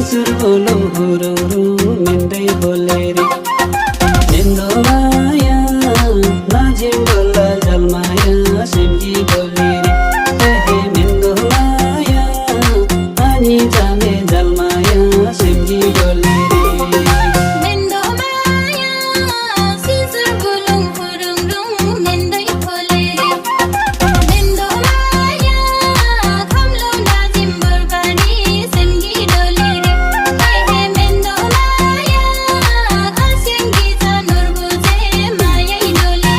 सिंसुर बोलो हुरुरु मिन्दै बोले रे निन्दो माया नाजिम बोला जलमाया सिमजी बोले रे हे निन्दो माया अनि जाने जलमाया सिमजी बोले रे निन्दो माया सिंसुर बोलो हुरुरु मिन्दै बोले रे निन्दो माया खम्लो नाजिम बोलबानी सिमजी डोले रे हे निन्दो माया आसिंगी जानुर बुझे माया डोले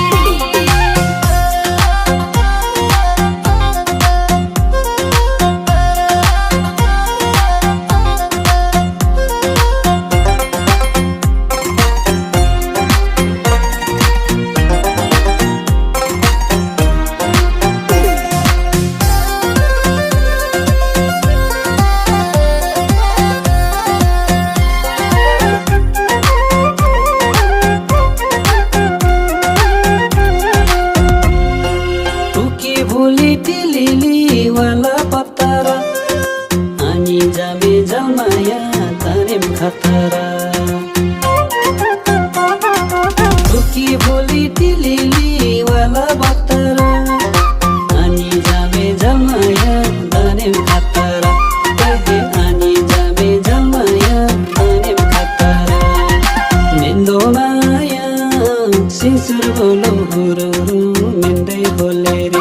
तुकी भोलि टिलिली वाला पत्तारा अनि जामे जलमाया तारेम खतरा तुकी भोलि टिलिली वाला पत्तारा अनि जामे जलमाया तारेम खतरा अनि जामे जलमाया तारेम खतरा निन्दो माया सिंसुर बोलो हुरुरु मिन्दै बोले रे